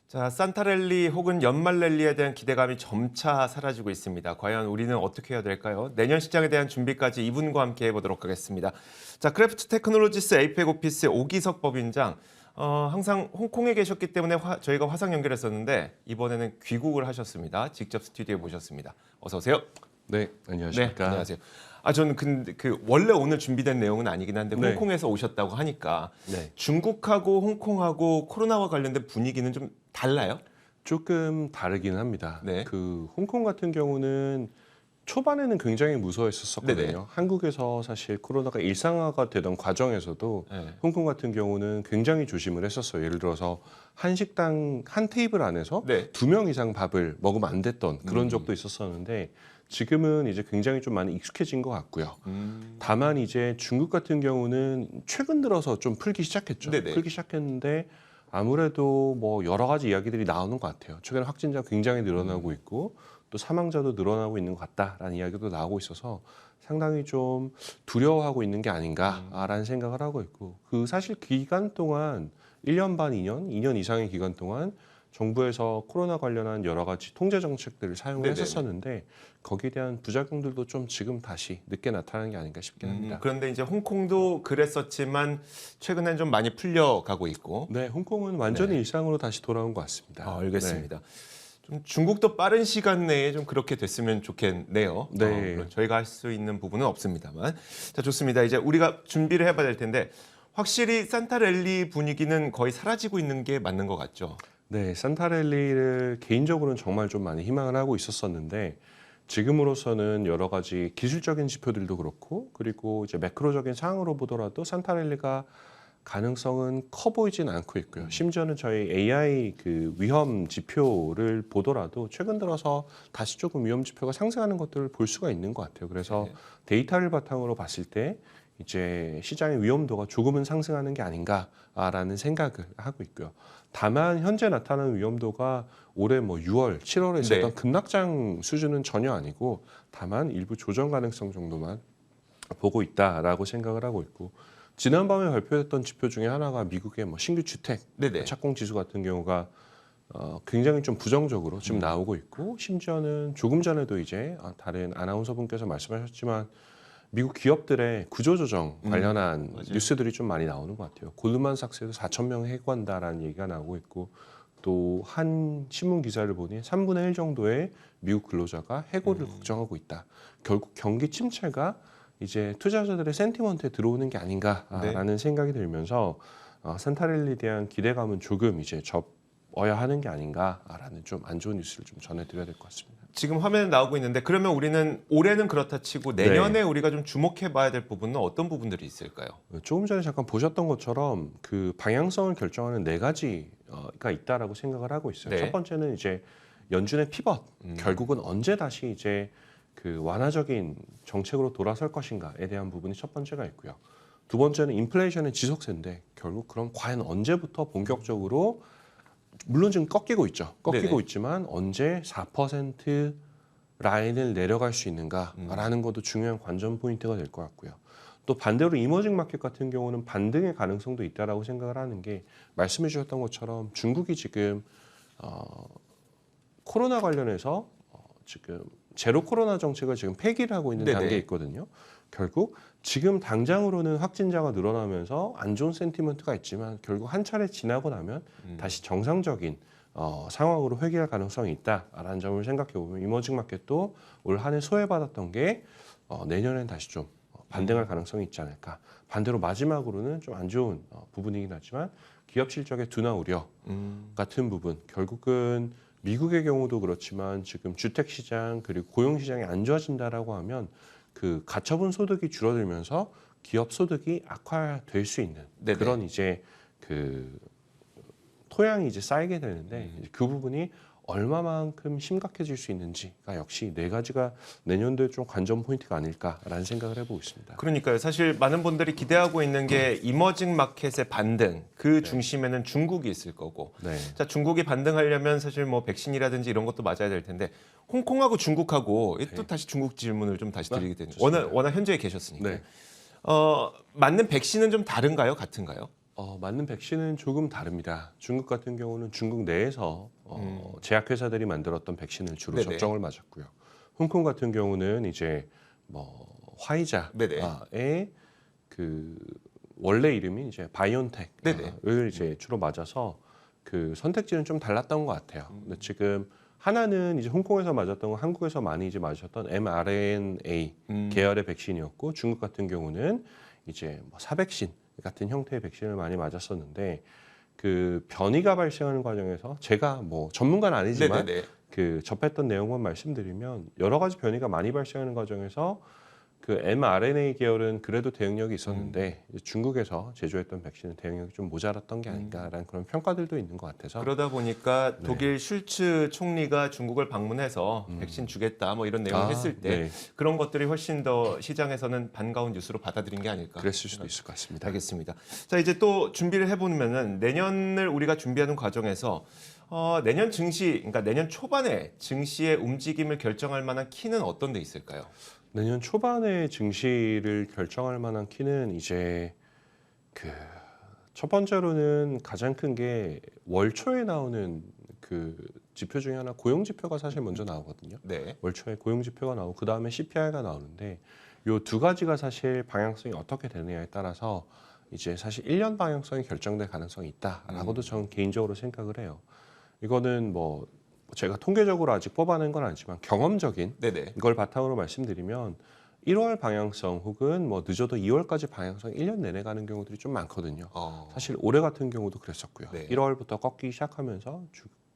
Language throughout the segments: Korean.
자, 산타랠리 혹은 연말랠리에 대한 기대감이 점차 사라지고 있습니다. 과연 우리는 어떻게 해야 될까요? 내년 시장에 대한 준비까지 이분과 함께 해보도록 하겠습니다. 자, 크래프트 테크놀로지스 에이펙 오피스의 오기석 법인장. 항상 홍콩에 계셨기 때문에 저희가 화상 연결했었는데 이번에는 귀국을 하셨습니다. 직접 스튜디오에 모셨습니다. 어서 오세요. 네, 안녕하십니까. 네, 안녕하세요. 저는 근데 원래 오늘 준비된 내용은 아니긴 한데 네. 홍콩에서 오셨다고 하니까 네. 중국하고 홍콩하고 코로나와 관련된 분위기는 좀 달라요? 조금 다르기는 합니다. 네. 홍콩 같은 경우는 초반에는 굉장히 무서워했었거든요. 네네. 한국에서 사실 코로나가 일상화가 되던 과정에서도 네. 홍콩 같은 경우는 굉장히 조심을 했었어요. 예를 들어서 한 식당 한 테이블 안에서 네. 2명 이상 밥을 먹으면 안 됐던 그런 적도 있었었는데 지금은 이제 굉장히 좀 많이 익숙해진 것 같고요. 다만 이제 중국 같은 경우는 최근 들어서 좀 풀기 시작했죠. 네네. 풀기 시작했는데 아무래도 뭐 여러 가지 이야기들이 나오는 것 같아요. 최근에 확진자 굉장히 늘어나고 있고 또 사망자도 늘어나고 있는 것 같다라는 이야기도 나오고 있어서 상당히 좀 두려워하고 있는 게 아닌가라는 생각을 하고 있고 사실 기간 동안 1년 반, 2년 이상의 기간 동안 정부에서 코로나 관련한 여러 가지 통제 정책들을 사용을 네네네. 했었었는데 거기에 대한 부작용들도 좀 지금 다시 늦게 나타나는 게 아닌가 싶긴 합니다. 그런데 이제 홍콩도 그랬었지만 최근엔 좀 많이 풀려가고 있고. 네, 홍콩은 완전히 네. 일상으로 다시 돌아온 것 같습니다. 알겠습니다. 좀 중국도 빠른 시간 내에 좀 그렇게 됐으면 좋겠네요. 네. 물론 저희가 할 수 있는 부분은 없습니다만. 자, 좋습니다. 이제 우리가 준비를 해봐야 될 텐데 확실히 산타랠리 분위기는 거의 사라지고 있는 게 맞는 것 같죠? 네, 산타랠리를 개인적으로는 정말 좀 많이 희망을 하고 있었었는데 지금으로서는 여러 가지 기술적인 지표들도 그렇고 그리고 이제 매크로적인 상황으로 보더라도 산타랠리가 가능성은 커 보이진 않고 있고요. 심지어는 저희 AI 위험 지표를 보더라도 최근 들어서 다시 조금 위험 지표가 상승하는 것들을 볼 수가 있는 것 같아요. 그래서 네. 데이터를 바탕으로 봤을 때 이제 시장의 위험도가 조금은 상승하는 게 아닌가라는 생각을 하고 있고요. 다만 현재 나타나는 위험도가 올해 뭐 6월, 7월에 있었던 네. 급락장 수준은 전혀 아니고 다만 일부 조정 가능성 정도만 보고 있다라고 생각을 하고 있고 지난밤에 발표했던 지표 중에 하나가 미국의 뭐 신규 주택 네네. 착공 지수 같은 경우가 굉장히 좀 부정적으로 지금 나오고 있고 심지어는 조금 전에도 이제 다른 아나운서분께서 말씀하셨지만 미국 기업들의 구조조정 관련한 맞아요. 뉴스들이 좀 많이 나오는 것 같아요. 골드만삭스에도 4천 명 해고한다라는 얘기가 나오고 있고 또 한 신문 기사를 보니 3분의 1 정도의 미국 근로자가 해고를 걱정하고 있다. 결국 경기 침체가 이제 투자자들의 센티먼트에 들어오는 게 아닌가라는 생각이 들면서 산타랠리에 대한 기대감은 조금 이제 접어야 하는 게 아닌가라는 좀 안 좋은 뉴스를 좀 전해드려야 될 것 같습니다. 지금 화면에 나오고 있는데 그러면 우리는 올해는 그렇다 치고 내년에 우리가 좀 주목해 봐야 될 부분은 어떤 부분들이 있을까요? 조금 전에 잠깐 보셨던 것처럼 그 방향성을 결정하는 4가지가 있다라고 생각을 하고 있어요. 네. 첫 번째는 이제 연준의 피벗, 결국은 언제 다시 이제 그 완화적인 정책으로 돌아설 것인가에 대한 부분이 첫 번째가 있고요. 두 번째는 인플레이션의 지속세인데 결국 그럼 과연 언제부터 본격적으로 물론 지금 꺾이고 있죠. 꺾이고 네네. 있지만 언제 4% 라인을 내려갈 수 있는가라는 것도 중요한 관전 포인트가 될 것 같고요. 또 반대로 이머징 마켓 같은 경우는 반등의 가능성도 있다라고 생각을 하는 게 말씀해 주셨던 것처럼 중국이 지금 코로나 관련해서 지금 제로 코로나 정책을 지금 폐기를 하고 있는 네네. 단계에 있거든요. 결국 지금 당장으로는 확진자가 늘어나면서 안 좋은 센티먼트가 있지만 결국 한 차례 지나고 나면 다시 정상적인 상황으로 회귀할 가능성이 있다라는 점을 생각해 보면 이머징 마켓도 올 한 해 소외받았던 게 내년엔 다시 좀 반등할 가능성이 있지 않을까. 반대로 마지막으로는 좀 안 좋은 부분이긴 하지만 기업 실적의 둔화 우려 같은 부분 결국은 미국의 경우도 그렇지만 지금 주택 시장 그리고 고용 시장이 안 좋아진다라고 하면 그 가처분 소득이 줄어들면서 기업 소득이 악화될 수 있는 네네. 그런 이제 그 토양이 이제 쌓이게 되는데 그 부분이 얼마만큼 심각해질 수 있는지가 역시 4가지가 내년도에 좀 관전 포인트가 아닐까라는 생각을 해보고 있습니다. 그러니까요. 사실 많은 분들이 기대하고 있는 게 이머징 마켓의 반등, 그 중심에는 중국이 있을 거고. 네. 자, 중국이 반등하려면 사실 뭐 백신이라든지 이런 것도 맞아야 될 텐데 홍콩하고 중국하고 또 다시 중국 질문을 좀 다시 드리게 되는. 좋습니다. 워낙 현재에 계셨으니까. 네. 맞는 백신은 좀 다른가요? 같은가요? 맞는 백신은 조금 다릅니다. 중국 같은 경우는 중국 내에서 제약회사들이 만들었던 백신을 주로 네네. 접종을 맞았고요. 홍콩 같은 경우는 이제 뭐 네네. 화이자의 그 원래 이름이 이제 바이온텍을 이제 주로 맞아서 그 선택지는 좀 달랐던 것 같아요. 근데 지금 하나는 이제 홍콩에서 맞았던 건 한국에서 많이 이제 맞으셨던 mRNA 계열의 백신이었고 중국 같은 경우는 이제 뭐 사백신 같은 형태의 백신을 많이 맞았었는데 그 변이가 발생하는 과정에서 제가 뭐 전문가는 아니지만 네네네. 그 접했던 내용만 말씀드리면 여러 가지 변이가 많이 발생하는 과정에서 그 mRNA 계열은 그래도 대응력이 있었는데 이제 중국에서 제조했던 백신은 대응력이 좀 모자랐던 게 아닌가라는 그런 평가들도 있는 것 같아서 그러다 보니까 네. 독일 슐츠 총리가 중국을 방문해서 백신 주겠다 뭐 이런 내용을 했을 때 네. 그런 것들이 훨씬 더 시장에서는 반가운 뉴스로 받아들인 게 아닐까. 그랬을 수도 있을 것 같습니다. 알겠습니다. 자, 이제 또 준비를 해보면은 내년을 우리가 준비하는 과정에서 내년 증시, 그러니까 내년 초반에 증시의 움직임을 결정할 만한 키는 어떤 데 있을까요? 내년 초반에 증시를 결정할 만한 키는 이제 그 첫 번째로는 가장 큰 게 월 초에 나오는 그 지표 중에 하나 고용 지표가 사실 먼저 나오거든요. 네. 월 초에 고용 지표가 나오고 그 다음에 CPI가 나오는데 요 두 가지가 사실 방향성이 어떻게 되느냐에 따라서 이제 사실 1년 방향성이 결정될 가능성이 있다라고도 저는 개인적으로 생각을 해요. 이거는 뭐 제가 통계적으로 아직 뽑아낸 건 아니지만 경험적인 네네. 이걸 바탕으로 말씀드리면 1월 방향성 혹은 뭐 늦어도 2월까지 방향성 1년 내내 가는 경우들이 좀 많거든요. 사실 올해 같은 경우도 그랬었고요. 네. 1월부터 꺾기 시작하면서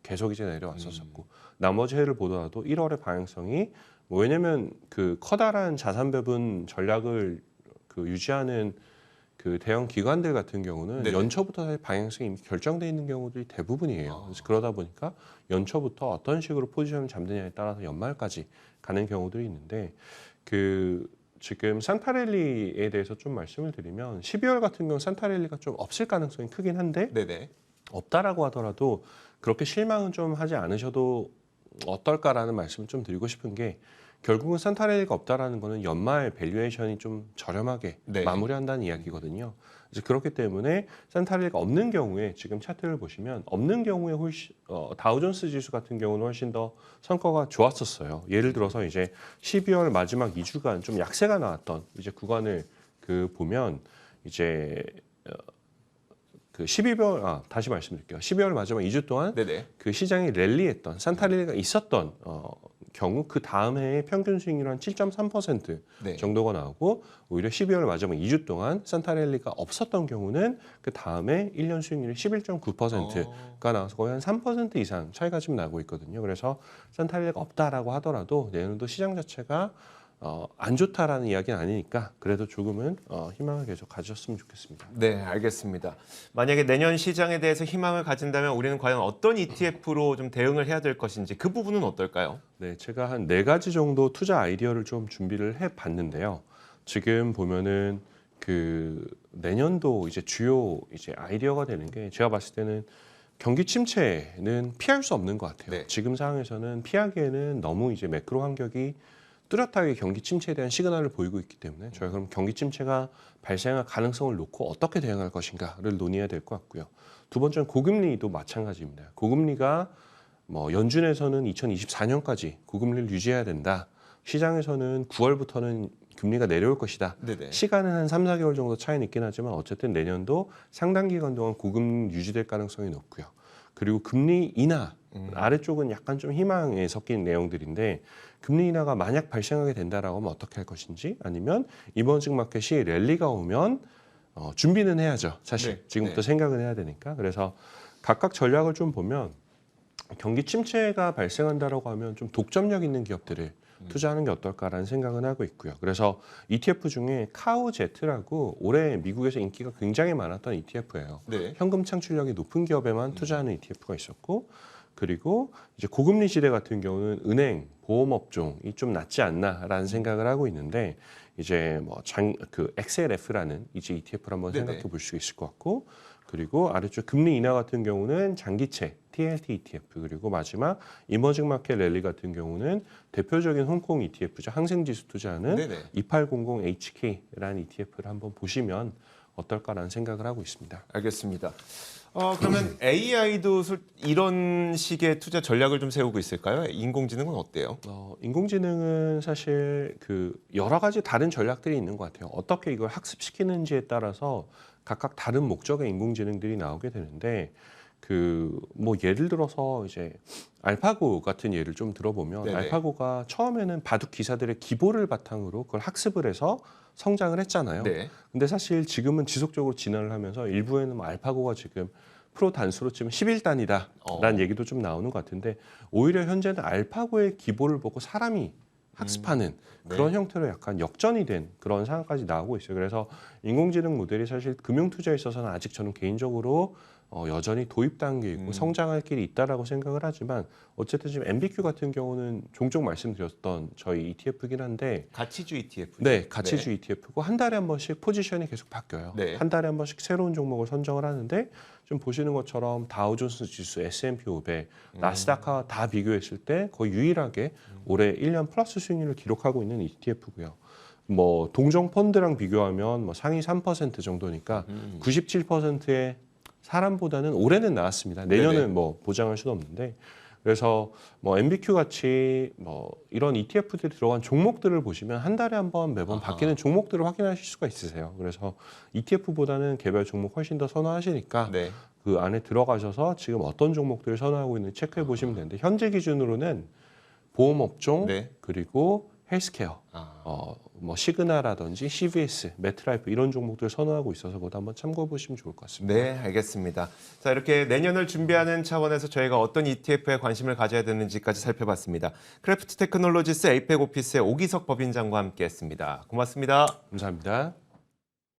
계속 이제 내려왔었고 나머지 해를 보더라도 1월의 방향성이 뭐 왜냐면 그 커다란 자산 배분 전략을 그 유지하는 그 대형 기관들 같은 경우는 네네. 연초부터 사실 방향성이 이미 결정돼 있는 경우들이 대부분이에요. 그래서 그러다 보니까 연초부터 어떤 식으로 포지션을 잡느냐에 따라서 연말까지 가는 경우들이 있는데 그 지금 산타랠리에 대해서 좀 말씀을 드리면 12월 같은 경우 산타랠리가 좀 없을 가능성이 크긴 한데 네네. 없다라고 하더라도 그렇게 실망은 좀 하지 않으셔도 어떨까라는 말씀을 좀 드리고 싶은 게 결국은 산타랠리가 없다라는 거는 연말 밸류에이션이 좀 저렴하게 네. 마무리한다는 이야기거든요. 이제 그렇기 때문에 산타랠리가 없는 경우에 지금 차트를 보시면 없는 경우에 훨씬 다우존스 지수 같은 경우는 훨씬 더 성과가 좋았었어요. 예를 들어서 이제 12월 마지막 2주간 좀 약세가 나왔던 이제 구간을 그 보면 이제 그 12월 다시 말씀드릴게요. 12월 마지막 2주 동안 네네. 그 시장이 랠리했던 산타랠리가 있었던 경우 그 다음 해의 평균 수익률 한 7.3% 네. 정도가 나오고 오히려 12월 마지막 2주 동안 산타랠리가 없었던 경우는 그 다음에 1년 수익률이 11.9%가 나와서 거의 한 3% 이상 차이가 좀 나고 있거든요. 그래서 산타랠리가 없다라고 하더라도 내년도 시장 자체가 안 좋다라는 이야기는 아니니까 그래도 조금은 희망을 계속 가지셨으면 좋겠습니다. 네, 알겠습니다. 만약에 내년 시장에 대해서 희망을 가진다면 우리는 과연 어떤 ETF로 좀 대응을 해야 될 것인지 그 부분은 어떨까요? 네, 제가 한 4가지 정도 투자 아이디어를 좀 준비를 해 봤는데요. 지금 보면은 그 내년도 이제 주요 이제 아이디어가 되는 게 제가 봤을 때는 경기 침체는 피할 수 없는 것 같아요. 네. 지금 상황에서는 피하기에는 너무 이제 매크로 환경이 뚜렷하게 경기 침체에 대한 시그널을 보이고 있기 때문에 저희가 그럼 경기 침체가 발생할 가능성을 놓고 어떻게 대응할 것인가를 논의해야 될 것 같고요. 두 번째는 고금리도 마찬가지입니다. 고금리가 뭐 연준에서는 2024년까지 고금리를 유지해야 된다. 시장에서는 9월부터는 금리가 내려올 것이다. 네네. 시간은 한 3, 4개월 정도 차이는 있긴 하지만 어쨌든 내년도 상당 기간 동안 고금리 유지될 가능성이 높고요. 그리고 금리 인하 아래쪽은 약간 좀 희망에 섞인 내용들인데 금리 인하가 만약 발생하게 된다라고 하면 어떻게 할 것인지 아니면 이머징 마켓이 랠리가 오면 준비는 해야죠. 사실 네. 지금부터 네. 생각은 해야 되니까. 그래서 각각 전략을 좀 보면 경기 침체가 발생한다라고 하면 좀 독점력 있는 기업들을 투자하는 게 어떨까라는 생각은 하고 있고요. 그래서 ETF 중에 카우제트라고 올해 미국에서 인기가 굉장히 많았던 ETF예요. 네. 현금 창출력이 높은 기업에만 투자하는 ETF가 있었고 그리고 이제 고금리 시대 같은 경우는 은행, 보험 업종이 좀 낫지 않나라는 생각을 하고 있는데 이제 뭐 그 XLF라는 이제 ETF를 한번 네네. 생각해 볼 수 있을 것 같고 그리고 아래쪽 금리 인하 같은 경우는 장기채 TLT ETF 그리고 마지막 이머징 마켓 랠리 같은 경우는 대표적인 홍콩 ETF죠. 항생지수 투자하는 네네. 2800HK라는 ETF를 한번 보시면 어떨까라는 생각을 하고 있습니다. 알겠습니다. 그러면 AI도 이런 식의 투자 전략을 좀 세우고 있을까요? 인공지능은 어때요? 인공지능은 사실 그 여러 가지 다른 전략들이 있는 것 같아요. 어떻게 이걸 학습시키는지에 따라서 각각 다른 목적의 인공지능들이 나오게 되는데 그 뭐 예를 들어서 이제 알파고 같은 예를 좀 들어보면 네네. 알파고가 처음에는 바둑 기사들의 기보를 바탕으로 그걸 학습을 해서 성장을 했잖아요. 네. 근데 사실 지금은 지속적으로 진화를 하면서 일부에는 뭐 알파고가 지금 프로 단수로 치면 11단이다라는 얘기도 좀 나오는 것 같은데 오히려 현재는 알파고의 기보를 보고 사람이 학습하는 그런 형태로 약간 역전이 된 그런 상황까지 나오고 있어요. 그래서 인공지능 모델이 사실 금융 투자에 있어서는 아직 저는 개인적으로 여전히 도입 단계에 있고 성장할 길이 있다라고 생각을 하지만 어쨌든 지금 MBQ 같은 경우는 종종 말씀드렸던 저희 ETF이긴 한데 가치주 ETF. 네, 가치주 ETF고 한 달에 한 번씩 포지션이 계속 바뀌어요. 네. 한 달에 한 번씩 새로운 종목을 선정을 하는데 좀 보시는 것처럼 다우존스 지수, S&P 500, 나스닥과 다 비교했을 때 거의 유일하게 올해 1년 플러스 수익률을 기록하고 있는 ETF고요. 뭐 동종 펀드랑 비교하면 뭐 상위 3% 정도니까 97%의 사람보다는 올해는 나왔습니다. 내년은 네네. 뭐 보장할 수는 없는데 그래서 뭐 MBQ 같이 뭐 이런 ETF들이 들어간 종목들을 보시면 한 달에 한 번 매번 바뀌는 종목들을 확인하실 수가 있으세요. 그래서 ETF보다는 개별 종목 훨씬 더 선호하시니까 네. 그 안에 들어가셔서 지금 어떤 종목들을 선호하고 있는지 체크해 보시면 되는데 현재 기준으로는 보험업종 네. 그리고 헬스케어 아. 뭐 시그나라든지 CVS, 메트라이프 이런 종목들 선호하고 있어서 그것도 한번 참고해 보시면 좋을 것 같습니다. 네, 알겠습니다. 자, 이렇게 내년을 준비하는 차원에서 저희가 어떤 ETF에 관심을 가져야 되는지까지 살펴봤습니다. 크래프트 테크놀로지스 에이펙 오피스의 오기석 법인장과 함께했습니다. 고맙습니다. 감사합니다.